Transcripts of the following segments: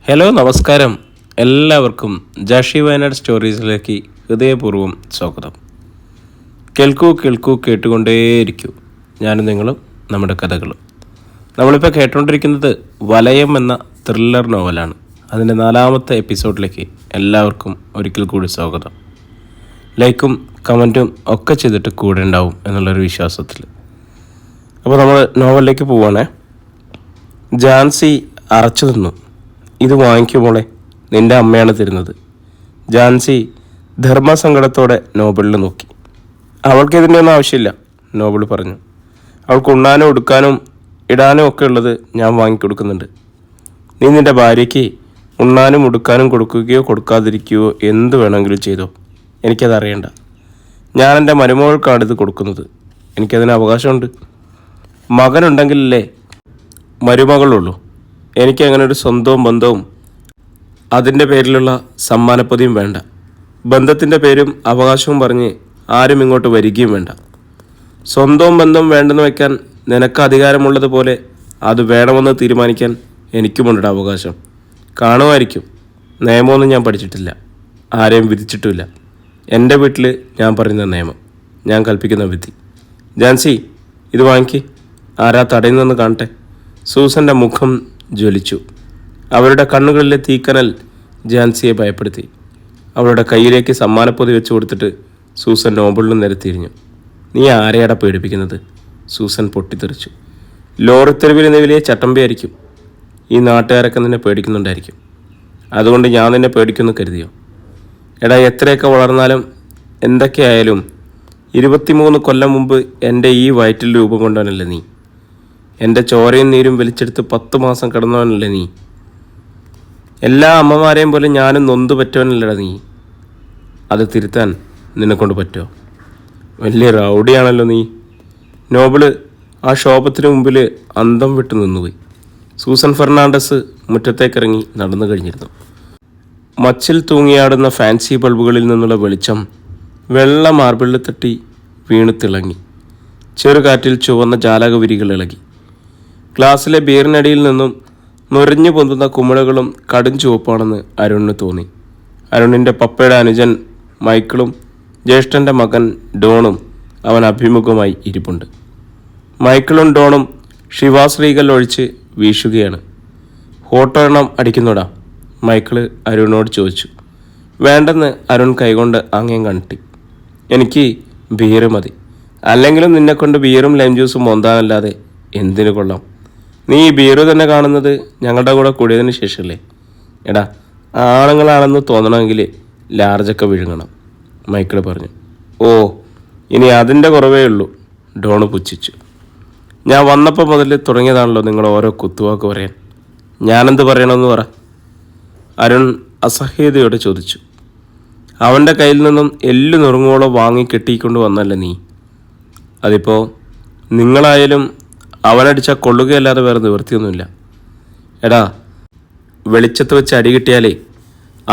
Hello നമസ്കാരം. എല്ലാവർക്കും ജാഷി വയനാട് സ്റ്റോറീസിലേക്ക് ഹൃദയപൂർവ്വം സ്വാഗതം. കേൾക്കൂ കേൾക്കൂ കേട്ടുകൊണ്ടേയിരിക്കൂ. ഞാനും നിങ്ങളും നമ്മുടെ കഥകളും. നമ്മളിപ്പോൾ കേട്ടുകൊണ്ടിരിക്കുന്നത് വലയം എന്ന ത്രില്ലർ നോവലാണ്. അതിൻ്റെ 4ാമത്തെ എപ്പിസോഡിലേക്ക് എല്ലാവർക്കും ഒരിക്കൽ കൂടി സ്വാഗതം. ലൈക്കും കമൻറ്റും ഒക്കെ ചെയ്തിട്ട് കൂടെ ഉണ്ടാവും എന്നുള്ളൊരു വിശ്വാസത്തിൽ. അപ്പോൾ നമ്മൾ നോവലിലേക്ക് പോവുകയാണേ. ജാൻസി അറച്ചു നിന്നു. ഇത് വാങ്ങിക്കുമോളെ, നിന്റെ അമ്മയാണ് തരുന്നത്. ജാൻസി ധർമ്മസങ്കടത്തോടെ നോബിളിൽ നോക്കി. അവൾക്ക് ഇതിൻ്റെ ഒന്നും ആവശ്യമില്ല, നോബിൾ പറഞ്ഞു. അവൾക്ക് ഉണ്ണാനും ഉടുക്കാനും ഇടാനും ഒക്കെ ഉള്ളത് ഞാൻ വാങ്ങിക്കൊടുക്കുന്നുണ്ട്. നീ നിൻ്റെ ഭാര്യയ്ക്ക് ഉണ്ണാനും ഉടുക്കാനും കൊടുക്കുകയോ കൊടുക്കാതിരിക്കുകയോ എന്ത് വേണമെങ്കിലും ചെയ്തോ, എനിക്കതറിയണ്ട. ഞാൻ എൻ്റെ മരുമകൾക്കാണ് ഇത് കൊടുക്കുന്നത്. എനിക്കതിന് അവകാശമുണ്ട്. മകനുണ്ടെങ്കിലല്ലേ മരുമകളുള്ളൂ. എനിക്കങ്ങനെ ഒരു സ്വന്തവും ബന്ധവും അതിൻ്റെ പേരിലുള്ള സമ്മാനപ്പൊതിയും വേണ്ട. ബന്ധത്തിൻ്റെ പേരും അവകാശവും പറഞ്ഞ് ആരും ഇങ്ങോട്ട് വരികയും വേണ്ട. സ്വന്തവും ബന്ധവും വേണ്ടെന്ന് വയ്ക്കാൻ നിനക്ക് അധികാരമുള്ളതുപോലെ അത് വേണമെന്ന് തീരുമാനിക്കാൻ എനിക്കുമുണ്ട് അവകാശം. കാണുമായിരിക്കും. നിയമമൊന്നും ഞാൻ പഠിച്ചിട്ടില്ല, ആരെയും വിധിച്ചിട്ടുമില്ല. എൻ്റെ വീട്ടിൽ ഞാൻ പറയുന്ന നിയമം, ഞാൻ കൽപ്പിക്കുന്ന വിധി. ജാൻസി, ഇത് വാങ്ങിക്ക്. ആരാ തടയുന്നതെന്ന് കാണട്ടെ. സൂസൻ്റെ മുഖം ജ്വലിച്ചു. അവരുടെ കണ്ണുകളിലെ തീക്കനൽ ജാൻസിയെ ഭയപ്പെടുത്തി. അവളുടെ കയ്യിലേക്ക് സമ്മാനപ്പൊതി വെച്ച് കൊടുത്തിട്ട് സൂസൻ നോബിളിന് നേരെ തിരിഞ്ഞു. നീ ആരെയാടാ പേടിപ്പിക്കുന്നത്? സൂസൻ പൊട്ടിത്തെറിച്ചു. ലോറിത്തെരുവിൽ നിന്ന് വലിയ ചട്ടമ്പിയായിരിക്കും. ഈ നാട്ടുകാരൊക്കെ നിന്നെ പേടിക്കുന്നുണ്ടായിരിക്കും. അതുകൊണ്ട് ഞാൻ നിന്നെ പേടിക്കുമെന്ന് കരുതിയോ? എടാ, എത്രയൊക്കെ വളർന്നാലും എന്തൊക്കെയായാലും 23 കൊല്ലം മുമ്പ് എൻ്റെ ഈ വയറ്റിൽ രൂപം കൊണ്ടവനല്ലേ നീ. എൻ്റെ ചോരയും നീരും വലിച്ചെടുത്ത് 10 മാസം കിടന്നവനല്ലേ നീ. എല്ലാ അമ്മമാരെയും പോലെ ഞാനും നൊന്തു പറ്റവനല്ലടാ നീ. അത് തിരുത്താൻ നിന്നെക്കൊണ്ട് പറ്റുമോ? വലിയ റൗഡിയാണല്ലോ നീ. നോബിള് ആ ശോഭത്തിന് മുമ്പിൽ അന്തം വിട്ടു നിന്നുപോയി. സൂസൻ ഫെർണാണ്ടസ് മുറ്റത്തേക്കിറങ്ങി നടന്നു കഴിഞ്ഞിരുന്നു. മച്ചിൽ തൂങ്ങിയാടുന്ന ഫാൻസി ബൾബുകളിൽ നിന്നുള്ള വെളിച്ചം വെള്ള മാർബിളിൽ തട്ടി വീണു തിളങ്ങി. ചെറുകാറ്റിൽ ചുവന്ന ജാലകവിരികൾ ഇളകി. ഗ്ലാസ്സിലെ ബീറിനടിയിൽ നിന്നും നുരഞ്ഞു പൊന്തുന്ന കുമിളകളും കടും ചുവപ്പാണെന്ന് അരുണിന് തോന്നി. അരുണിൻ്റെ പപ്പയുടെ അനുജൻ മൈക്കിളും ജ്യേഷ്ഠൻ്റെ മകൻ ഡോണും അവൻ അഭിമുഖമായി ഇരിപ്പുണ്ട്. മൈക്കിളും ഡോണും ശിവാശ്രീകൾ ഒഴിച്ച് വീശുകയാണ്. ഫോട്ടോ എണ്ണം അടിക്കുന്നോടാ? മൈക്കിള് അരുണിനോട് ചോദിച്ചു. വേണ്ടെന്ന് അരുൺ കൈകൊണ്ട് ആംഗ്യം കാട്ടി. എനിക്ക് ബീറ് മതി. അല്ലെങ്കിലും നിന്നെക്കൊണ്ട് ബീറും ലൈം ജ്യൂസും മോന്താനല്ലാതെ എന്തിനു കൊള്ളാം. നീ ഈ ബീറ് തന്നെ കാണുന്നത് ഞങ്ങളുടെ കൂടെ കൂടിയതിന് ശേഷമല്ലേ? എടാ, ആണുങ്ങളാണെന്ന് തോന്നണമെങ്കിൽ ലാർജൊക്കെ വിഴുങ്ങണം, മൈക്കിൾ പറഞ്ഞു. ഓ, ഇനി അതിൻ്റെ കുറവേ ഉള്ളൂ, ഡോണ് പുച്ഛിച്ചു. ഞാൻ വന്നപ്പോൾ മുതൽ തുടങ്ങിയതാണല്ലോ നിങ്ങൾ ഓരോ കുത്തുവാക്ക് പറയാൻ. ഞാനെന്ത് പറയണമെന്ന് പറ, അരുൺ അസഹ്യതയോടെ ചോദിച്ചു. അവൻ്റെ കയ്യിൽ നിന്നും എല്ലു നുറുങ്ങോളം വാങ്ങി കെട്ടിക്കൊണ്ട് വന്നല്ലേ നീ. അതിപ്പോൾ നിങ്ങളായാലും അവനടിച്ചാൽ കൊള്ളുകയല്ലാതെ വേറെ നിവൃത്തിയൊന്നുമില്ല. എടാ, വെളിച്ചത്ത് വെച്ച് അടി കിട്ടിയാലേ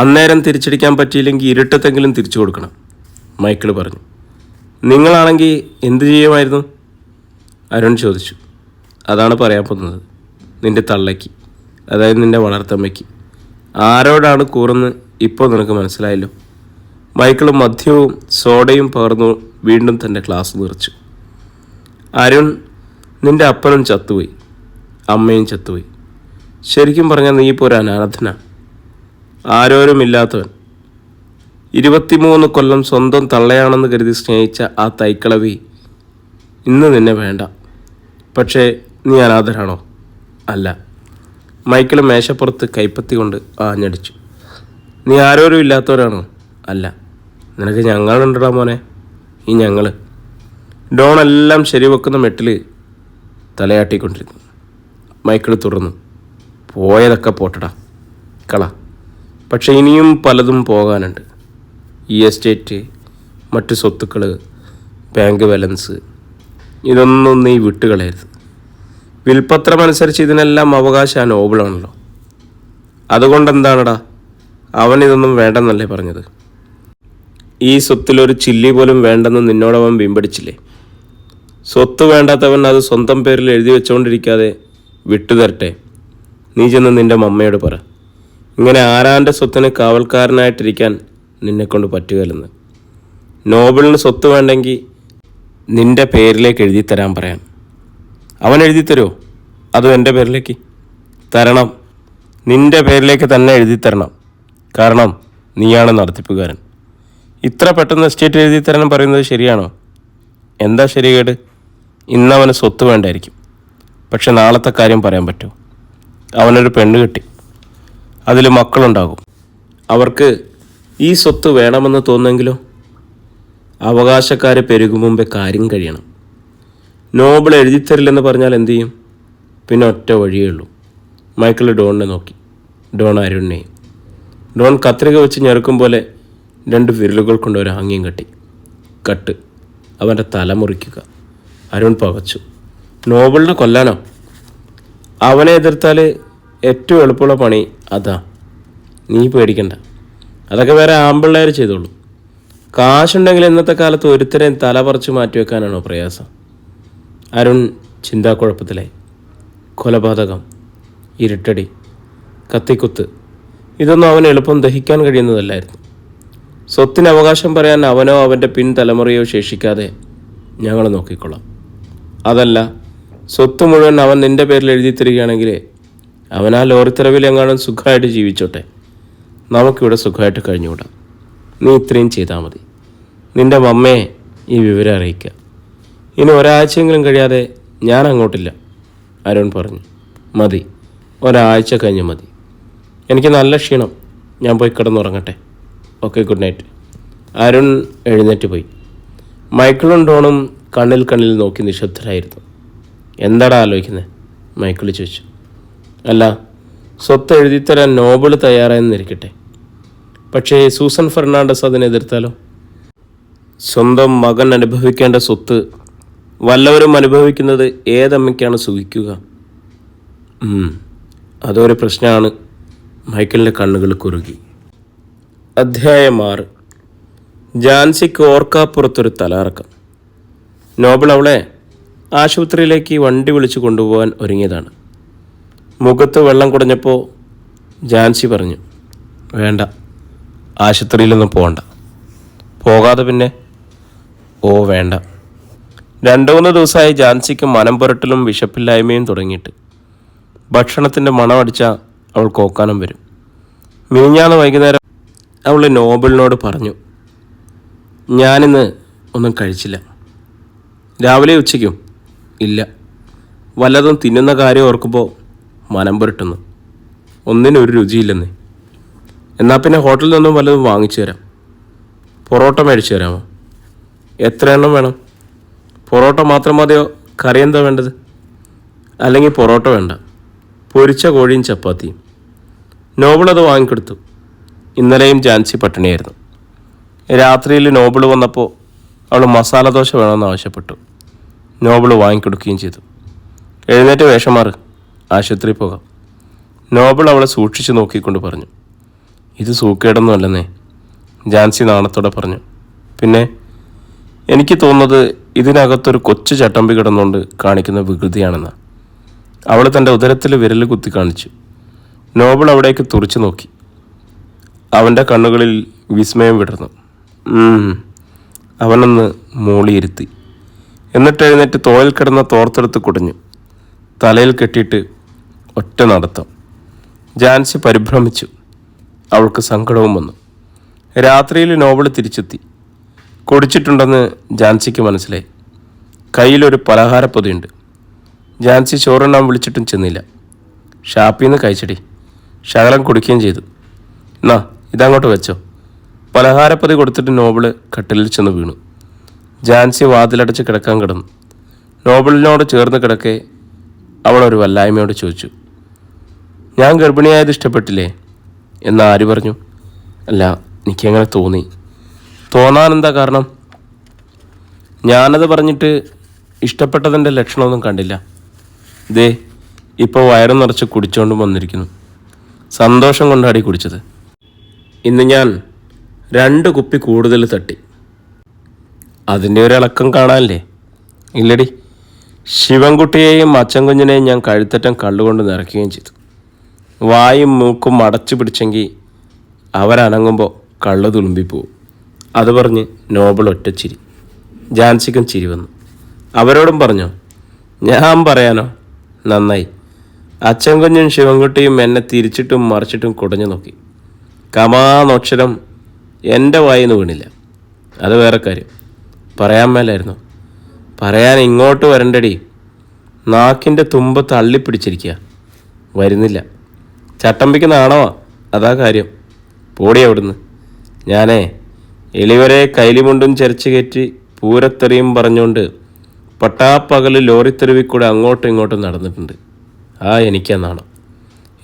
അന്നേരം തിരിച്ചടിക്കാൻ പറ്റിയില്ലെങ്കിൽ ഇരുട്ടത്തെങ്കിലും തിരിച്ചു കൊടുക്കണം, മൈക്കിൾ പറഞ്ഞു. നിങ്ങളാണെങ്കിൽ എന്തു ചെയ്യുമായിരുന്നു? അരുൺ ചോദിച്ചു. അതാണ് പറയാൻ പോകുന്നത്. നിൻ്റെ തള്ളയ്ക്ക്, അതായത് നിൻ്റെ വളർത്തമ്മയ്ക്ക് ആരോടാണ് കൂറെന്ന് ഇപ്പോൾ നിനക്ക് മനസ്സിലായല്ലോ. മൈക്കിൾ മദ്യവും സോഡയും പകർന്നു വീണ്ടും തൻ്റെ ക്ലാസ് നിറച്ചു. അരുൺ, നിൻ്റെ അപ്പനും ചത്തുപോയി, അമ്മയും ചത്തുപോയി. ശരിക്കും പറഞ്ഞാൽ നീ ഇപ്പോൾ ഒരു അനാഥനാണ്, ആരോരുമില്ലാത്തവൻ. 23 കൊല്ലം സ്വന്തം തള്ളയാണെന്ന് കരുതി സ്നേഹിച്ച ആ തൈക്കളവി ഇന്ന് നിന്നെ വേണ്ട. പക്ഷേ നീ അനാഥരാണോ? അല്ല. മൈക്കിൾ മേശപ്പുറത്ത് കൈപ്പത്തി കൊണ്ട് ആഞ്ഞടിച്ചു. നീ ആരോരും ഇല്ലാത്തവരാണോ? അല്ല. നിനക്ക് ഞങ്ങളുണ്ടടാ മോനെ, ഈ ഞങ്ങൾ. ഡോണെല്ലാം ശരിവെക്കുന്ന മെട്ടിൽ തലയാട്ടിക്കൊണ്ടിരുന്നു. മൈക്കിൾ തുറന്നു. പോയതൊക്കെ പോട്ടടാ, കള. പക്ഷെ ഇനിയും പലതും പോകാനുണ്ട്. ഈ എസ്റ്റേറ്റ്, മറ്റ് സ്വത്തുക്കൾ, ബാങ്ക് ബാലൻസ്, ഇതൊന്നും നീ വിട്ടുകളയരുത്. വിൽപ്പത്രമനുസരിച്ച് ഇതിനെല്ലാം അവകാശം ആ നോബിളാണല്ലോ. അതുകൊണ്ടെന്താണടാ അവൻ ഇതൊന്നും വേണ്ടെന്നല്ലേ പറഞ്ഞത്? ഈ സ്വത്തിലൊരു ചില്ലി പോലും വേണ്ടെന്ന് നിന്നോടവൻ വീമ്പടിച്ചില്ലേ? സ്വത്ത് വേണ്ടാത്തവൻ അത് സ്വന്തം പേരിൽ എഴുതി വെച്ചുകൊണ്ടിരിക്കാതെ വിട്ടുതരട്ടെ. നീ ചെന്ന് നിൻ്റെ മമ്മയോട് പറ. ഇങ്ങനെ ആരാൻ്റെ സ്വത്തിന് കാവൽക്കാരനായിട്ടിരിക്കാൻ നിന്നെക്കൊണ്ട് പറ്റുകയില്ലെന്ന്. നോബിളിന് സ്വത്ത് വേണ്ടെങ്കിൽ നിൻ്റെ പേരിലേക്ക് എഴുതി തരാൻ പറയാൻ. അവൻ എഴുതി തരുമോ? അതും എൻ്റെ പേരിലേക്ക് തരണം. നിൻ്റെ പേരിലേക്ക് തന്നെ എഴുതി തരണം. കാരണം നീയാണ് നടത്തിപ്പുകാരൻ. ഇത്ര പെട്ടെന്ന് എസ്റ്റേറ്റ് എഴുതി തരാൻ പറയുന്നത് ശരിയാണോ? എന്താ ശരികേട്? ഇന്നവന് സ്വത്ത് വേണ്ടായിരിക്കും, പക്ഷെ നാളത്തെ കാര്യം പറയാൻ പറ്റുമോ? അവനൊരു പെണ്ണ് കിട്ടി, അതിൽ മക്കളുണ്ടാകും. അവർക്ക് ഈ സ്വത്ത് വേണമെന്ന് തോന്നുമെങ്കിലോ? അവകാശക്കാർ പെരുകും മുമ്പേ കാര്യം കഴിയണം. നോബിൾ എഴുതിത്തരില്ലെന്ന് പറഞ്ഞാൽ എന്തു ചെയ്യും? പിന്നെ ഒറ്റ വഴിയേ ഉള്ളൂ. മൈക്കിൾ ഡോണിനെ നോക്കി, ഡോൺ അരുണിനെയും. ഡോൺ കത്രിക വെച്ച് ഞെറുക്കും പോലെ 2 വിരലുകൾ കൊണ്ട് ഒരു ആംഗ്യം കട്ട്. അവൻ്റെ തല മുറിക്കുക. അരുൺ പകച്ചു. നോബിളിനെ കൊല്ലാനോ? അവനെ എതിർത്താൽ ഏറ്റവും എളുപ്പമുള്ള പണി അതാ. നീ പേടിക്കണ്ട, അതൊക്കെ വേറെ ആമ്പിള്ളേർ ചെയ്തോളൂ. കാശുണ്ടെങ്കിൽ ഇന്നത്തെ കാലത്ത് ഒരുത്തരെയും തല പറിച്ച് മാറ്റിവെക്കാനാണോ പ്രയാസം? അരുൺ ചിന്താക്കുഴപ്പത്തിലായി. കൊലപാതകം, ഇരുട്ടടി, കത്തിക്കുത്ത്, ഇതൊന്നും അവന് എളുപ്പം ദഹിക്കാൻ കഴിയുന്നതല്ലായിരുന്നു. സ്വത്തിന് അവകാശം പറയാൻ അവനോ അവൻ്റെ പിൻതലമുറയോ ശേഷിക്കാതെ ഞങ്ങൾ നോക്കിക്കൊള്ളാം. അതല്ല, സ്വത്ത് മുഴുവൻ അവൻ നിൻ്റെ പേരിൽ എഴുതി തരികയാണെങ്കിൽ അവൻ ആ ലോറിത്തറവിൽ എങ്ങാനും സുഖമായിട്ട് ജീവിച്ചോട്ടെ. നമുക്കിവിടെ സുഖമായിട്ട് കഴിഞ്ഞുകൂടാം. നീ ഇത്രയും ചെയ്താൽ മതി. നിൻ്റെ മമ്മയെ ഈ വിവരം അറിയിക്കുക. ഇനി ഒരാഴ്ചയെങ്കിലും കഴിയാതെ ഞാൻ അങ്ങോട്ടില്ല. അരുൺ പറഞ്ഞു. മതി, ഒരാഴ്ച കഴിഞ്ഞ് മതി. എനിക്ക് നല്ല ക്ഷീണം, ഞാൻ പോയി കിടന്നുറങ്ങട്ടെ. Okay, good night. അരുൺ എഴുന്നേറ്റ് പോയി. മൈക്കിളും ഡോണും കണ്ണിൽ നോക്കി നിശബ്ദരായിരുന്നു. എന്താടാ ആലോചിക്കുന്നത്? മൈക്കിൾ ചോദിച്ചു. അല്ല, സ്വത്ത് എഴുതിത്തരാൻ നോബിൾ തയ്യാറായെന്നിരിക്കട്ടെ, പക്ഷേ സൂസൻ ഫെർണാണ്ടസ് അതിനെതിർത്താലോ? സ്വന്തം മകൻ അനുഭവിക്കേണ്ട സ്വത്ത് വല്ലവരും അനുഭവിക്കുന്നത് ഏതമ്മയ്ക്കാണ് സുഖിക്കുക? അതൊരു പ്രശ്നമാണ്. മൈക്കിളിൻ്റെ കണ്ണുകൾ കുറുകി. അധ്യായം 6. ജാൻസിക്ക് ഓർക്കാപ്പുറത്തൊരു തലകറക്കം. നോബിൾ അവളെ ആശുപത്രിയിലേക്ക് വണ്ടി വിളിച്ചു കൊണ്ടുപോകാൻ ഒരുങ്ങിയതാണ്. മുഖത്ത് വെള്ളം കുടഞ്ഞപ്പോൾ ജാൻസി പറഞ്ഞു, വേണ്ട, ആശുപത്രിയിലൊന്നും പോകണ്ട. പോകാതെ പിന്നെ? ഓ വേണ്ട. 2-3 ദിവസമായി ജാൻസിക്ക് മനം പുരട്ടലും വിശപ്പില്ലായ്മയും തുടങ്ങിയിട്ട്. ഭക്ഷണത്തിൻ്റെ മണമടിച്ചാൽ അവൾ കോക്കാനം വരും. മിനിഞ്ഞാന്ന് വൈകുന്നേരം അവൾ നോബിളിനോട് പറഞ്ഞു, ഞാനിന്ന് ഒന്നും കഴിച്ചില്ല. രാവിലെ ഉച്ചയ്ക്കും ഇല്ല. വല്ലതും തിന്നുന്ന കാര്യം ഓർക്കുമ്പോൾ മനം പുരട്ടുന്നു. ഒന്നിനും ഒരു രുചിയില്ലെന്നേ. എന്നാൽ പിന്നെ ഹോട്ടലിൽ നിന്നും വല്ലതും വാങ്ങിച്ചു തരാം. പൊറോട്ട മേടിച്ചു തരാമോ? എത്ര എണ്ണം വേണം? പൊറോട്ട മാത്രം മതിയോ? കറി എന്താ വേണ്ടത്? അല്ലെങ്കിൽ പൊറോട്ട വേണ്ട, പൊരിച്ച കോഴിയും ചപ്പാത്തിയും. നോബിൾ അത് വാങ്ങിക്കൊടുത്തു. ഇന്നലെയും ജാൻസി പട്ടിണിയായിരുന്നു. രാത്രിയിൽ നോബിൾ വന്നപ്പോൾ അവൾ മസാല ദോശ വേണമെന്ന് ആവശ്യപ്പെട്ടു. നോബിൾ വാങ്ങിക്കൊടുക്കുകയും ചെയ്തു. എഴുന്നേറ്റ് വേഷം മാറ്, ആശുപത്രിയിൽ പോകാം. നോബിൾ അവളെ സൂക്ഷിച്ചു നോക്കിക്കൊണ്ട് പറഞ്ഞു. ഇത് സൂക്കേടൊന്നും അല്ലെന്നേ, ജാൻസി നാണത്തോടെ പറഞ്ഞു. പിന്നെ എനിക്ക് തോന്നുന്നത് ഇതിനകത്തൊരു കൊച്ചു ചട്ടമ്പി കിടന്നുകൊണ്ട് കാണിക്കുന്ന വികൃതിയാണെന്ന്. അവൾ തൻ്റെ ഉദരത്തിൽ വിരൽ കുത്തി കാണിച്ചു. നോബിൾ അവിടേക്ക് തുറച്ചു നോക്കി. അവൻ്റെ കണ്ണുകളിൽ വിസ്മയം വിടർന്നു. അവനൊന്ന് മൂളിയിരുത്തി. എന്നിട്ട് എഴുന്നേറ്റ് തോളിൽ കിടന്ന തോർത്തെടുത്ത് കുടഞ്ഞു. തലയിൽ കെട്ടിയിട്ട് ഒറ്റ നടത്തം. ജാൻസി പരിഭ്രമിച്ചു. അവൾക്ക് സങ്കടവും വന്നു. രാത്രിയിൽ നോബിൾ തിരിച്ചെത്തി. കുടിച്ചിട്ടുണ്ടെന്ന് ജാൻസിക്ക് മനസ്സിലായി. കയ്യിലൊരു പലഹാരപ്പൊതിയുണ്ട്. ജാൻസി ചോറുണ്ണാൻ വിളിച്ചിട്ടും ചെന്നില്ല. ഷാപ്പിൽ നിന്ന് കഴിച്ചടി. ശകലം കുടിക്കുകയും ചെയ്തു. എന്നാ ഇതങ്ങോട്ട് വെച്ചോ. പലഹാരപ്പൊതി കൊടുത്തിട്ട് നോബിള് കട്ടിലിൽ ചെന്ന് വീണു. ജാൻസി വാതിലടച്ച് കിടക്കാൻ കിടന്നു. നോബിളിനോട് ചേർന്ന് കിടക്കെ അവളൊരു വല്ലായ്മയോട് ചോദിച്ചു, ഞാൻ ഗർഭിണിയായത് ഇഷ്ടപ്പെട്ടില്ലേ എന്ന് ആര് പറഞ്ഞു? അല്ല, എനിക്കങ്ങനെ തോന്നി. തോന്നാനെന്താ കാരണം? ഞാനത് പറഞ്ഞിട്ട് ഇഷ്ടപ്പെട്ടതിൻ്റെ ലക്ഷണമൊന്നും കണ്ടില്ല. ദേ ഇപ്പോൾ വയറും നിറച്ച് കുടിച്ചുകൊണ്ടും വന്നിരിക്കുന്നു. സന്തോഷം കൊണ്ടാടി കുടിച്ചത്. ഇന്ന് ഞാൻ 2 കുപ്പി കൂടുതൽ തട്ടി. അതിൻ്റെ ഒരു ഇളക്കം കാണാനല്ലേ? ഇല്ലടി, ശിവൻകുട്ടിയെയും അച്ചൻകുഞ്ഞിനെയും ഞാൻ കഴുത്തറ്റം കള്ളുകൊണ്ട് നിറയ്ക്കുകയും ചെയ്തു. വായും മൂക്കും അടച്ചു പിടിച്ചെങ്കിൽ അവരനങ്ങുമ്പോൾ കള്ളു തുളുമ്പിപ്പോവും. അത് പറഞ്ഞ് നോബിൾ ഒറ്റച്ചിരി. ജാൻസിക്കും ചിരി വന്നു. അവരോടും പറഞ്ഞോ? ഞാൻ പറയാനോ? നന്നായി. അച്ഛൻ കുഞ്ഞും ശിവൻകുട്ടിയും എന്നെ തിരിച്ചിട്ടും മറിച്ചിട്ടും കുടഞ്ഞു നോക്കി. കമാന്നക്ഷരം എൻ്റെ വായിന്ന് വീണില്ല. അത് വേറെ കാര്യം. പറയാൻ മേലായിരുന്നു. പറയാൻ ഇങ്ങോട്ട് വരണ്ടടി. നാക്കിൻ്റെ തുമ്പ് തള്ളിപ്പിടിച്ചിരിക്കുക. വരുന്നില്ല. ചട്ടമ്പിക്ക് നാണവാ, അതാ കാര്യം. പോടി അവിടുന്ന്. ഞാനേ എളിവരെ കൈലിമുണ്ടും ചരിച്ചു കയറ്റി പൂരത്തെറിയും പറഞ്ഞുകൊണ്ട് പട്ടാപ്പകൽ ലോറിത്തെരുവിൽ കൂടെ അങ്ങോട്ടും ഇങ്ങോട്ടും നടന്നിട്ടുണ്ട്. എനിക്കാ നാണം.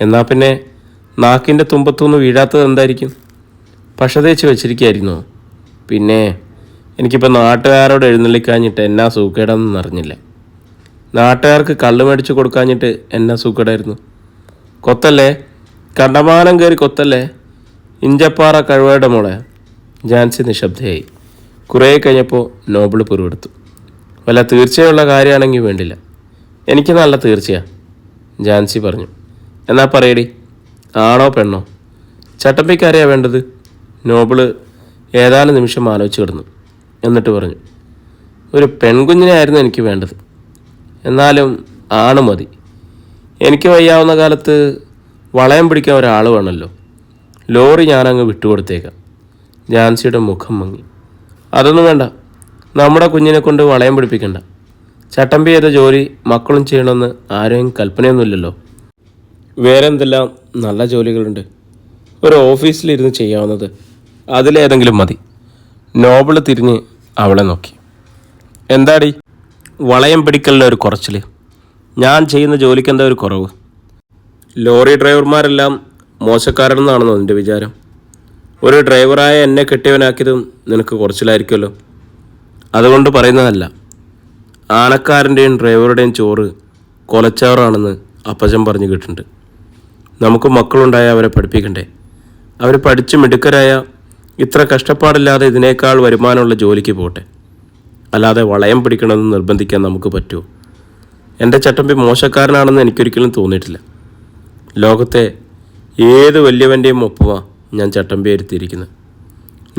എന്നാൽ പിന്നെ നാക്കിൻ്റെ തുമ്പത്തുനിന്ന് വീഴാത്തത് എന്തായിരിക്കും? പശ തേച്ച് വെച്ചിരിക്കുകയായിരുന്നോ? പിന്നെ എനിക്കിപ്പോൾ നാട്ടുകാരോട് എഴുന്നള്ളിക്കാഞ്ഞിട്ട് എന്നാ സൂക്കേടാണെന്ന് അറിഞ്ഞില്ല. നാട്ടുകാർക്ക് കള്ള് മേടിച്ച് കൊടുക്കാഞ്ഞിട്ട് എന്നാ സൂക്കേടായിരുന്നു. കൊത്തല്ലേ, കണ്ടമാനം കയറി കൊത്തല്ലേ, ഇഞ്ചപ്പാറ കഴിവേടെ മോളെ. ജാൻസി നിശബ്ദയായി. കുറേ കഴിഞ്ഞപ്പോൾ നോബിൾ പിറുവെടുത്തു. വല്ല തീർച്ചയുള്ള കാര്യമാണെങ്കിൽ വേണ്ടില്ല. എനിക്ക് നല്ല തീർച്ചയാണ്, ജാൻസി പറഞ്ഞു. എന്നാ പറയടി, ആണോ പെണ്ണോ? ചട്ടമ്പിക്കാരെയാണ് വേണ്ടത്. നോബിള് ഏതാനും നിമിഷം ആലോചിച്ച് കിടന്നു. എന്നിട്ട് പറഞ്ഞു, ഒരു പെൺകുഞ്ഞിനെ ആയിരുന്നു എനിക്ക് വേണ്ടത്. എന്നാലും ആണ് മതി. എനിക്ക് വയ്യാവുന്ന കാലത്ത് വളയം പിടിക്കാൻ ഒരാൾ വേണമല്ലോ. ലോറി ഞാനങ്ങ് വിട്ടുകൊടുത്തേക്കാം. ജാൻസിയുടെ മുഖം മങ്ങി. അതൊന്നും വേണ്ട. നമ്മുടെ കുഞ്ഞിനെ കൊണ്ട് വളയം പിടിപ്പിക്കണ്ട. ചട്ടമ്പി ചെയ്ത ജോലി മക്കളും ചെയ്യണമെന്ന് ആരെയും കൽപ്പനയൊന്നുമില്ലല്ലോ. വേറെ എന്തെല്ലാം നല്ല ജോലികളുണ്ട്. ഒരു ഓഫീസിലിരുന്ന് ചെയ്യാവുന്നത്. അതിലേതെങ്കിലും മതി. നോബിൾ തിരിഞ്ഞ് അവളെ നോക്കി. എന്താടി വളയം പിടിക്കലിൻ്റെ ഒരു കുറച്ചിൽ? ഞാൻ ചെയ്യുന്ന ജോലിക്ക് എന്താ ഒരു കുറവ്? ലോറി ഡ്രൈവർമാരെല്ലാം മോശക്കാരെന്നാണെന്നോ നിൻ്റെ വിചാരം? ഒരു ഡ്രൈവറായ എന്നെ കെട്ടിയവനാക്കിയതും നിനക്ക് കുറച്ചിലായിരിക്കുമല്ലോ. അതുകൊണ്ട് പറയുന്നതല്ല. ആനക്കാരൻ്റെയും ഡ്രൈവറുടെയും ചോറ് കൊലച്ചാറാണെന്ന് അപ്പച്ചൻ പറഞ്ഞു കേട്ടിട്ടുണ്ട്. നമുക്ക് മക്കളുണ്ടായ അവരെ പഠിപ്പിക്കണ്ടേ? അവർ പഠിച്ച് മിടുക്കരായ ഇത്ര കഷ്ടപ്പാടില്ലാതെ ഇതിനേക്കാൾ വരുമാനമുള്ള ജോലിക്ക് പോട്ടെ. അല്ലാതെ വളയം പിടിക്കണമെന്ന് നിർബന്ധിക്കാൻ നമുക്ക് പറ്റുമോ? എൻ്റെ ചട്ടമ്പി മോശക്കാരനാണെന്ന് എനിക്കൊരിക്കലും തോന്നിയിട്ടില്ല. ലോകത്തെ ഏത് വലിയവൻ്റെയും ഒപ്പമാണ് ഞാൻ ചട്ടമ്പി ഇരുത്തിയിരിക്കുന്നത്.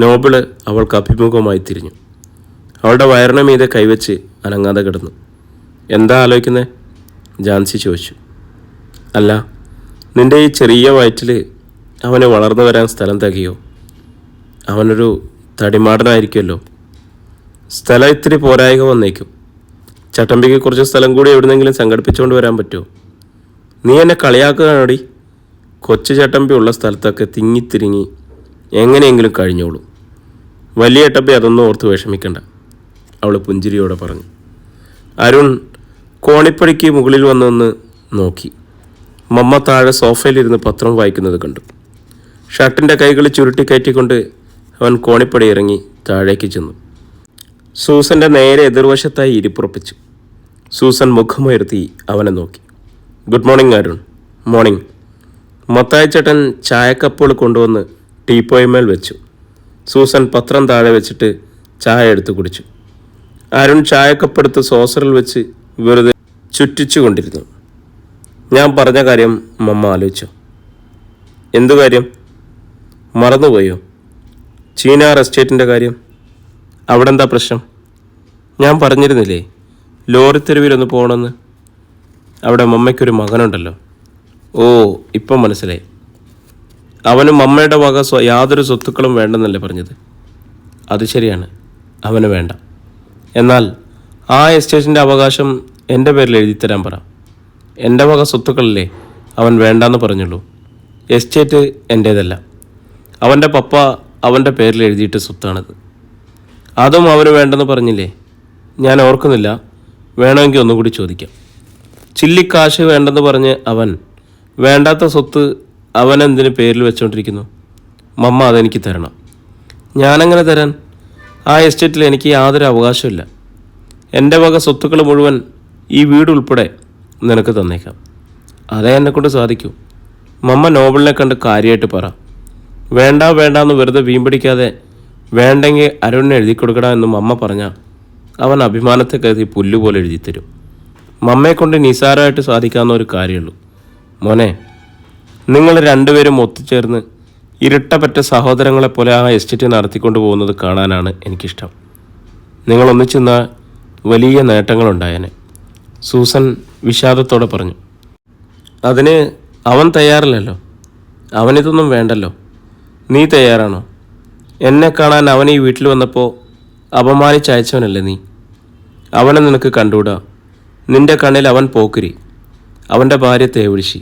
നോബിള് അവൾക്ക് അഭിമുഖമായി തിരിഞ്ഞു. അവളുടെ വയറിന് മീതെ കൈവച്ച് അനങ്ങാതെ കിടന്നു. എന്താ ആലോചിക്കുന്നത്? ജാൻസി ചോദിച്ചു. അല്ല, നിൻ്റെ ഈ ചെറിയ വയറ്റിൽ അവന് വളർന്നു വരാൻ സ്ഥലം തികയോ? അവനൊരു തടിമാടനായിരിക്കുമല്ലോ. സ്ഥലം ഇത്തിരി പോരായിക വന്നേക്കും. ചട്ടമ്പിക്ക് കുറച്ച് സ്ഥലം കൂടി എവിടുന്നെങ്കിലും സംഘടിപ്പിച്ചുകൊണ്ട് വരാൻ പറ്റുമോ? നീ എന്നെ കളിയാക്കുകയാണോടി? കൊച്ചു ചട്ടമ്പി ഉള്ള സ്ഥലത്തൊക്കെ തിങ്ങിത്തിരിങ്ങി എങ്ങനെയെങ്കിലും കഴിഞ്ഞോളൂ. വലിയ ചട്ടമ്പി അതൊന്നും ഓർത്ത് വിഷമിക്കണ്ട, അവൾ പുഞ്ചിരിയോടെ പറഞ്ഞു. അരുൺ കോണിപ്പടിക്ക് മുകളിൽ വന്നൊന്ന് നോക്കി. മമ്മ താഴെ സോഫയിലിരുന്ന് പത്രം വായിക്കുന്നത് കണ്ടു. ഷർട്ടിൻ്റെ കൈകൾ ചുരുട്ടിക്കയറ്റിക്കൊണ്ട് അവൻ കോണിപ്പടി ഇറങ്ങി താഴേക്ക് ചെന്നു. സൂസൻ്റെ നേരെ എതിർവശത്തായി ഇരിപ്പുറപ്പിച്ചു. സൂസൻ മുഖമുയർത്തി അവനെ നോക്കി. Good morning Arun. Morning. Mathai ചേട്ടൻ ചായക്കപ്പുകൾ കൊണ്ടുവന്ന് ടീപ്പോയ്മേൽ വെച്ചു. സൂസൻ പത്രം താഴെ വെച്ചിട്ട് ചായ എടുത്ത് കുടിച്ചു. അരുൺ ചായക്കപ്പെടുത്ത് സോസറിൽ വെച്ച് വെറുതെ ചുറ്റിച്ചു കൊണ്ടിരുന്നു. ഞാൻ പറഞ്ഞ കാര്യം മമ്മ ആലോചിച്ചോ? എന്തു കാര്യം? മറന്നുപോയോ? ചീനാർ എസ്റ്റേറ്റിൻ്റെ കാര്യം. അവിടെ എന്താ പ്രശ്നം? ഞാൻ പറഞ്ഞിരുന്നില്ലേ ലോറിത്തെരുവിലൊന്ന് പോകണമെന്ന്. അവിടെ മമ്മയ്ക്കൊരു മകനുണ്ടല്ലോ. ഓ, ഇപ്പം മനസ്സിലായി. അവന് മമ്മയുടെ വക യാതൊരു സ്വത്തുക്കളും വേണ്ടെന്നല്ലേ പറഞ്ഞത്? അത് ശരിയാണ്, അവന് വേണ്ട. എന്നാൽ ആ എസ്റ്റേറ്റിൻ്റെ അവകാശം എൻ്റെ പേരിൽ എഴുതിത്തരാൻ പറ. എൻ്റെ വക സ്വത്തുക്കളല്ലേ അവൻ വേണ്ടാന്ന് പറഞ്ഞുള്ളൂ. എസ്റ്റേറ്റ് എൻ്റേതല്ല. അവൻ്റെ പപ്പ അവൻ്റെ പേരിൽ എഴുതിയിട്ട് സ്വത്താണത്. അതും അവന് വേണ്ടെന്ന് പറഞ്ഞില്ലേ? ഞാൻ ഓർക്കുന്നില്ല. വേണമെങ്കിൽ ഒന്നുകൂടി ചോദിക്കാം. ചില്ലിക്കാശ് വേണ്ടെന്ന് പറഞ്ഞ് അവൻ വേണ്ടാത്ത സ്വത്ത് അവനെന്തിന് പേരിൽ വെച്ചുകൊണ്ടിരിക്കുന്നു? മമ്മ അതെനിക്ക് തരണം. ഞാനെങ്ങനെ തരാൻ? ആ എസ്റ്റേറ്റിൽ എനിക്ക് യാതൊരു അവകാശമില്ല. എൻ്റെ വക സ്വത്തുക്കൾ മുഴുവൻ, ഈ വീട് ഉൾപ്പെടെ നിനക്ക് തന്നേക്കാം. അതേ എന്നെക്കൊണ്ട് സാധിക്കൂ. മമ്മ നോബിളിനെ കണ്ട് കാര്യമായിട്ട് പറ. വേണ്ടാന്ന് വെറുതെ വീമ്പിടിക്കാതെ വേണ്ടെങ്കിൽ അരുണിനെ എഴുതി കൊടുക്കടാ എന്ന് മമ്മ പറഞ്ഞാൽ അവൻ അഭിമാനത്തെ കരുതി പുല്ലുപോലെ എഴുതിത്തരും. മമ്മയെക്കൊണ്ട് നിസാരമായിട്ട് സാധിക്കാവുന്ന ഒരു കാര്യമുള്ളൂ. മോനെ, നിങ്ങൾ രണ്ടുപേരും ഒത്തുചേർന്ന് ഇരട്ടപ്പറ്റ സഹോദരങ്ങളെപ്പോലെ ആ എസ്റ്റേറ്റ് നടത്തിക്കൊണ്ട് പോകുന്നത് കാണാനാണ് എനിക്കിഷ്ടം. നിങ്ങൾ ഒന്നിച്ചെന്ന വലിയ നേട്ടങ്ങളുണ്ടായേനെ. സൂസൻ വിഷാദത്തോടെ പറഞ്ഞു. അതിന് അവൻ തയ്യാറില്ലല്ലോ. അവനിതൊന്നും വേണ്ടല്ലോ. നീ തയ്യാറാണോ? എന്നെ കാണാൻ അവൻ ഈ വീട്ടിൽ വന്നപ്പോൾ അപമാനിച്ചയച്ചവനല്ലേ നീ? അവനെ നിനക്ക് കണ്ടുകൂടാ. നിന്റെ കണ്ണിൽ അവൻ പോക്കിരി, അവൻ്റെ ഭാര്യ തേവിളിശി.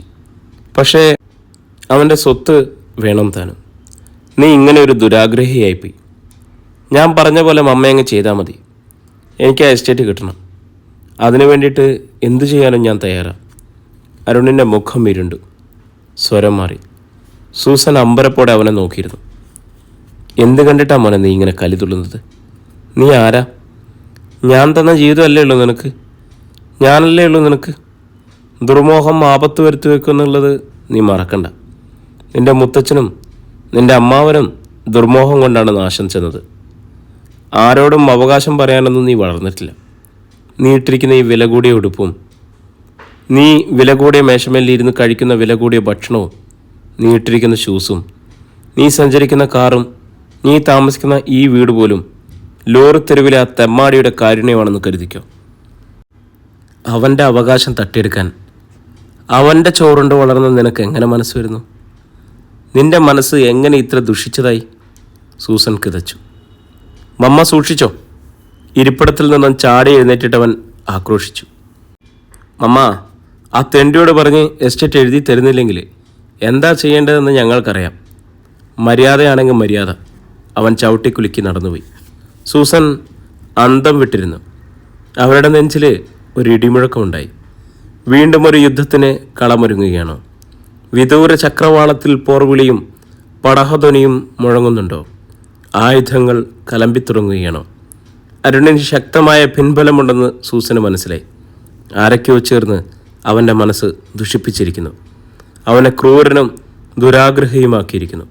പക്ഷേ അവൻ്റെ സ്വത്ത് വേണം താനും. നീ ഇങ്ങനെ ഒരു ദുരാഗ്രഹിയായിപ്പോയി. ഞാൻ പറഞ്ഞ പോലെ മമ്മയങ്ങ് ചെയ്താൽ മതി. എനിക്ക് ആ എസ്റ്റേറ്റ് കിട്ടണം. അതിനു വേണ്ടിയിട്ട് എന്തു ചെയ്യാനും ഞാൻ തയ്യാറാണ്. അരുണിൻ്റെ മുഖം ഇരുണ്ടു, സ്വരം മാറി. സൂസൻ അമ്പരപ്പോടെ അവനെ നോക്കിയിരുന്നു. എന്ത് കണ്ടിട്ടാ മോനെ നീ ഇങ്ങനെ കലി തുള്ളുന്നത്? നീ ആരാ? ഞാൻ തന്ന ജീവിതമല്ലേ ഉള്ളൂ നിനക്ക്? ഞാനല്ലേ ഉള്ളൂ നിനക്ക്? ദുർമോഹം ആപത്ത് വരുത്തി വെക്കുന്നുള്ളത് നീ മറക്കണ്ട. നിന്റെ മുത്തച്ഛനും നിന്റെ അമ്മാവനും ദുർമോഹം കൊണ്ടാണ് നാശം ചെന്നത്. ആരോടും അവകാശം പറയാനൊന്നും നീ വളർന്നിട്ടില്ല. നീ ഇട്ടിരിക്കുന്ന ഈ വില കൂടിയ ഉടുപ്പും, നീ വില കൂടിയ മേശമേലിരുന്ന് കഴിക്കുന്ന വില കൂടിയ ഭക്ഷണവും, നീ ഇട്ടിരിക്കുന്ന ഷൂസും, നീ സഞ്ചരിക്കുന്ന കാറും, നീ താമസിക്കുന്ന ഈ വീട് പോലും ലോറിത്തെരുവിലെ ആ തെമ്മാടിയുടെ കാരുണ്യമാണെന്ന് കരുതിക്കോ. അവൻ്റെ അവകാശം തട്ടിയെടുക്കാൻ അവൻ്റെ ചോറുണ്ട് വളർന്ന് നിനക്ക് എങ്ങനെ മനസ്സ് വരുന്നു? നിന്റെ മനസ്സ് എങ്ങനെ ഇത്ര ദുഷിച്ചതായി? സൂസൻ കിതച്ചു. മമ്മ സൂക്ഷിച്ചോ. ഇരിപ്പിടത്തിൽ നിന്നും ചാടി എഴുന്നേറ്റിട്ടവൻ ആക്രോശിച്ചു. മമ്മ, ആ തെണ്ടിയോട് പറഞ്ഞ് എസ്റ്റേറ്റ് എഴുതി തരുന്നില്ലെങ്കിൽ എന്താ ചെയ്യേണ്ടതെന്ന് ഞങ്ങൾക്കറിയാം. മര്യാദയാണെങ്കിൽ മര്യാദ. അവൻ ചവിട്ടിക്കുലുക്കി നടന്നുപോയി. സൂസൻ അന്തം വിട്ടിരുന്നു. അവരുടെ നെഞ്ചിൽ ഒരു ഇടിമുഴക്കമുണ്ടായി. വീണ്ടും ഒരു യുദ്ധത്തിന് കളമൊരുങ്ങുകയാണോ? വിദൂര ചക്രവാളത്തിൽ പോർവിളിയും പടഹധ്വനിയും മുഴങ്ങുന്നുണ്ടോ? ആയുധങ്ങൾ കലമ്പിത്തുടങ്ങുകയാണോ? അരുണിന് ശക്തമായ പിൻബലമുണ്ടെന്ന് സൂസന് മനസ്സിലായി. ആരൊക്കെയോ ചേർന്ന് അവൻ്റെ മനസ്സ് ദുഷിപ്പിച്ചിരിക്കുന്നു. അവനെ ക്രൂരനും ദുരാഗ്രഹിയുമാക്കിയിരിക്കുന്നു.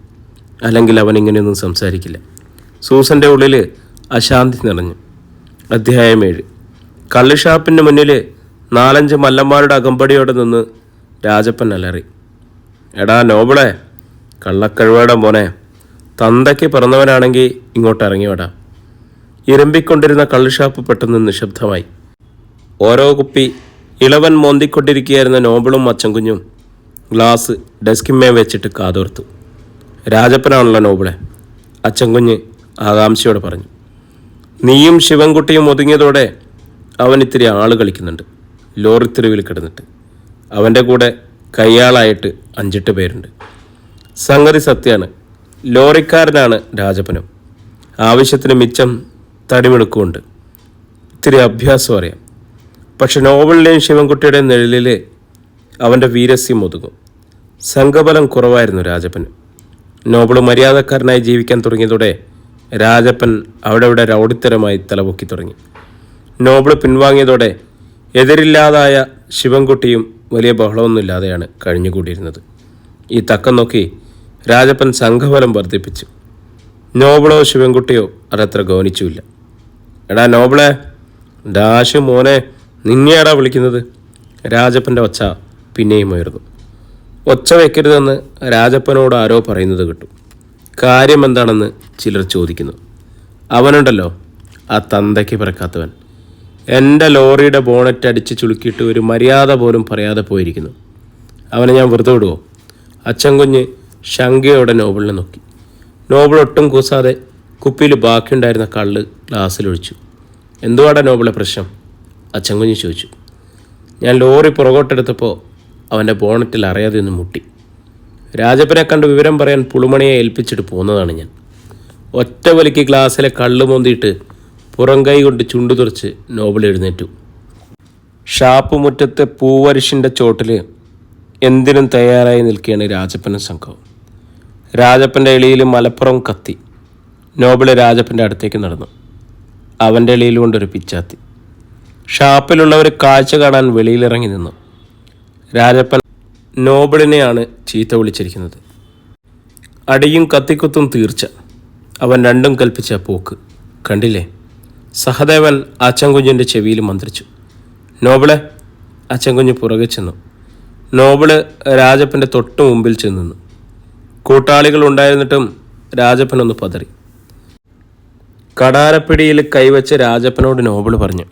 അല്ലെങ്കിൽ അവൻ ഇങ്ങനെയൊന്നും സംസാരിക്കില്ല. സൂസൻ്റെ ഉള്ളിൽ അശാന്തി നിറഞ്ഞു. അധ്യായം 7. കള്ളുഷാപ്പിൻ്റെ മുന്നിൽ 4-5 മല്ലന്മാരുടെ അകമ്പടിയോടെ നിന്ന് രാജപ്പൻ അലറി. എടാ നോബിളെ, കള്ളക്കഴുവയുടെ മോനെ, തന്തയ്ക്ക് പിറന്നവനാണെങ്കിൽ ഇങ്ങോട്ട് ഇറങ്ങിയോടാ. ഇരമ്പിക്കൊണ്ടിരുന്ന കള്ളുഷാപ്പ് പെട്ടെന്ന് നിശബ്ദമായി. ഓരോ കുപ്പി ഇളവൻ മോന്തിക്കൊണ്ടിരിക്കുകയായിരുന്ന നോബിളും അച്ചൻകുഞ്ഞും ഗ്ലാസ് ഡെസ്കിന്മേ വെച്ചിട്ട് കാതോർത്തു. രാജപ്പനാണല്ലോ നോബിളെ, അച്ചൻകുഞ്ഞ് ആകാംക്ഷയോടെ പറഞ്ഞു. നീയും ശിവൻകുട്ടിയും ഒതുങ്ങിയതോടെ അവൻ ഇത്തിരി ആള് കളിക്കുന്നുണ്ട്. ലോറിത്തെരുവിൽ കിടന്നിട്ട് അവൻ്റെ കൂടെ കയ്യാളായിട്ട് 5-8 പേരുണ്ട്. സംഗതി സത്യമാണ്. ലോറിക്കാരനാണ് രാജപ്പനും. ആവശ്യത്തിന് മിച്ചം തടിമെടുക്കുമുണ്ട്. ഇത്തിരി അഭ്യാസം അറിയാം. പക്ഷെ നോവലിലെയും ശിവൻകുട്ടിയുടെയും നിഴലിൽ അവൻ്റെ വീരസ്യം ഒതുങ്ങും. സംഘബലം കുറവായിരുന്നു രാജപ്പന്. നോബിൾ മര്യാദക്കാരനായി ജീവിക്കാൻ തുടങ്ങിയതോടെ രാജപ്പൻ അവിടെ രൗഡിത്തരമായി തലപൊക്കി തുടങ്ങി. നോബിൾ പിൻവാങ്ങിയതോടെ എതിരില്ലാതായ ശിവൻകുട്ടിയും വലിയ ബഹളമൊന്നുമില്ലാതെയാണ് കഴിഞ്ഞുകൂടിയിരുന്നത്. ഈ തക്കം നോക്കി രാജപ്പൻ സംഘബലം വർദ്ധിപ്പിച്ചു. നോബിളോ ശിവൻകുട്ടിയോ അതത്ര ഗൗനിച്ചുമില്ല. എടാ നോബിളെ, ഡാഷ് മോനെ, നിന്നെയാടാ വിളിക്കുന്നത്. രാജപ്പൻ്റെ ഒച്ച പിന്നെയും ഉയർന്നു. ഒച്ച വയ്ക്കരുതെന്ന് രാജപ്പനോട് ആരോ പറയുന്നത് കിട്ടും. കാര്യം എന്താണെന്ന് ചിലർ ചോദിക്കുന്നു. അവനുണ്ടല്ലോ, ആ തന്തയ്ക്ക് പിറക്കാത്തവൻ, എൻ്റെ ലോറിയുടെ ബോണറ്റ് അടിച്ച് ചുളുക്കിയിട്ട് ഒരു മര്യാദ പോലും പറയാതെ പോയിരിക്കുന്നു. അവനെ ഞാൻ വെറുതെ വിടുവോ? അച്ചൻകുഞ്ഞ് ശങ്കയോടെ നോബിളിനെ നോക്കി. നോബിൾ ഒട്ടും കൂസാതെ കുപ്പിയിൽ ബാക്കിയുണ്ടായിരുന്ന കള്ള് ഗ്ലാസ്സിലൊഴിച്ചു. എന്തുവാടാ നോബിളെ പ്രശ്നം? അച്ചൻകുഞ്ഞ് ചോദിച്ചു. ഞാൻ ലോറി പുറകോട്ടെടുത്തപ്പോൾ അവൻ്റെ ബോണറ്റിൽ അറിയാതെ ഒന്ന് മുട്ടി. രാജപ്പനെ കണ്ട് വിവരം പറയാൻ പുളുമണിയെ ഏൽപ്പിച്ചിട്ട് പോന്നതാണ് ഞാൻ. ഒറ്റ വലിക്ക് ഗ്ലാസ്സിലെ കള്ള് മോന്തിയിട്ട് പുറം കൈ കൊണ്ട് ചുണ്ടു തുറച്ച് നോബിൾ എഴുന്നേറ്റു. ഷാപ്പ് മുറ്റത്തെ പൂവരിശിൻ്റെ ചോട്ടിൽ എന്തിനും തയ്യാറായി നിൽക്കുകയാണ് രാജപ്പനും സംഘവും. രാജപ്പൻ്റെ എളിയിൽ മലപ്പുറം കത്തി. നോബിൾ രാജപ്പൻ്റെ അടുത്തേക്ക് നടന്നു. അവൻ്റെ എളിയിൽ കൊണ്ടൊരു പിച്ചാത്തി. ഷാപ്പിലുള്ളവർ കാഴ്ച കാണാൻ വെളിയിലിറങ്ങി നിന്നു. രാജപ്പൻ നോബിളിനെയാണ് ചീത്ത വിളിച്ചിരിക്കുന്നത്. അടിയും കത്തിക്കുത്തും തീർച്ച. അവൻ രണ്ടും കൽപ്പിച്ച പോക്ക് കണ്ടില്ലേ? സഹദേവൻ അച്ചൻകുഞ്ഞിൻ്റെ ചെവിയിൽ മന്ത്രിച്ചു. നോബിളെ, അച്ചൻകുഞ്ഞ് പുറകെ ചെന്നു. നോബിള് രാജപ്പൻ്റെ തൊട്ട് മുമ്പിൽ ചെന്ന് നിന്നു. കൂട്ടാളികൾ ഉണ്ടായിരുന്നിട്ടും രാജപ്പനൊന്ന് പതറി. കടാരപ്പിടിയിൽ കൈവച്ച് രാജപ്പനോട് നോബിള് പറഞ്ഞു,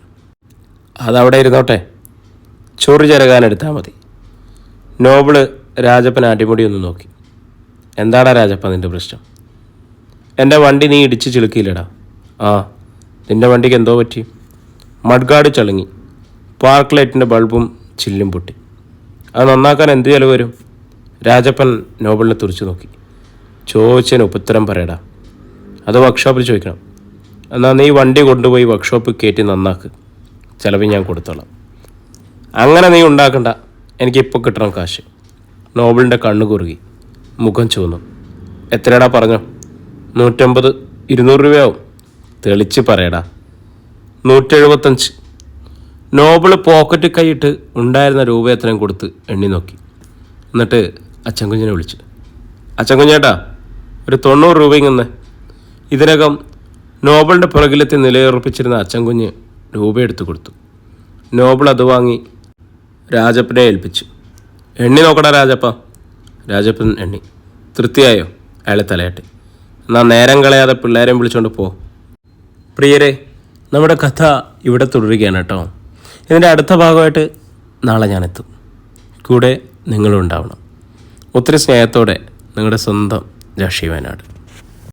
അതവിടെ ഇരുന്നോട്ടെ, ചൊറി ചെറുകാനെടുത്താൽ മതി. നോബിള് രാജപ്പൻ അടിമുടി ഒന്ന് നോക്കി. എന്താടാ രാജപ്പ നിൻ്റെ പ്രശ്നം? എൻ്റെ വണ്ടി നീ ഇടിച്ച് ചിളുക്കിയില്ലടാ. ആ, നിൻ്റെ വണ്ടിക്ക് എന്തോ പറ്റി? മഡ്ഗാർഡ് ചളുങ്ങി, പാർക്ക് ലൈറ്റിൻ്റെ ബൾബും ചില്ലും പൊട്ടി. അത് നന്നാക്കാൻ എന്ത് ചിലവ് വരും? രാജപ്പൻ നോബിളിനെ തുറച്ചു നോക്കി. ചോദിച്ചതിന് ഉത്തരം പറയടാ. അത് വർക്ക്ഷോപ്പിൽ ചോദിക്കണം. എന്നാൽ നീ വണ്ടി കൊണ്ടുപോയി വർക്ക്ഷോപ്പിൽ കയറ്റി നന്നാക്ക്, ചിലവ് ഞാൻ കൊടുത്തോളാം. അങ്ങനെ നീ ഉണ്ടാക്കണ്ട, എനിക്കിപ്പോൾ കിട്ടണം കാശ്. നോബിളിൻ്റെ കണ്ണ് കുറുകി, മുഖം ചുവന്നു. എത്രയാടാ പറഞ്ഞോ? 150, 200 രൂപയാവും. തെളിച്ച് പറയടാ. 175. നോബിള് പോക്കറ്റ് കൈയിട്ട് ഉണ്ടായിരുന്ന രൂപ എത്രയും കൊടുത്ത് എണ്ണി നോക്കി. എന്നിട്ട് അച്ചൻകുഞ്ഞിനെ വിളിച്ചു. അച്ചൻകുഞ്ഞേട്ടാ, ഒരു 90 രൂപ ഇങ്ങനെ. ഇതിനകം നോബിളിൻ്റെ പുറകിലെത്തി നിലയുറപ്പിച്ചിരുന്ന അച്ചൻകുഞ്ഞ് രൂപ എടുത്തു കൊടുത്തു. നോബിൾ അത് വാങ്ങി രാജപ്പനെ ഏൽപ്പിച്ചു. എണ്ണി നോക്കടാ രാജപ്പ. രാജപ്പൻ എണ്ണി. തൃപ്തിയായോ? അയാളെ തലയാട്ടി. എന്നാൽ നേരം കളയാതെ പിള്ളേരെയും വിളിച്ചുകൊണ്ട് പോ. പ്രിയരെ, നമ്മുടെ കഥ ഇവിടെ തുടരുകയാണ് കേട്ടോ. ഇതിൻ്റെ അടുത്ത ഭാഗമായിട്ട് നാളെ ഞാനെത്തും. കൂടെ നിങ്ങളും ഉണ്ടാവണം. ഒത്തിരി സ്നേഹത്തോടെ നിങ്ങളുടെ സ്വന്തം ജാഷി വയനാട്.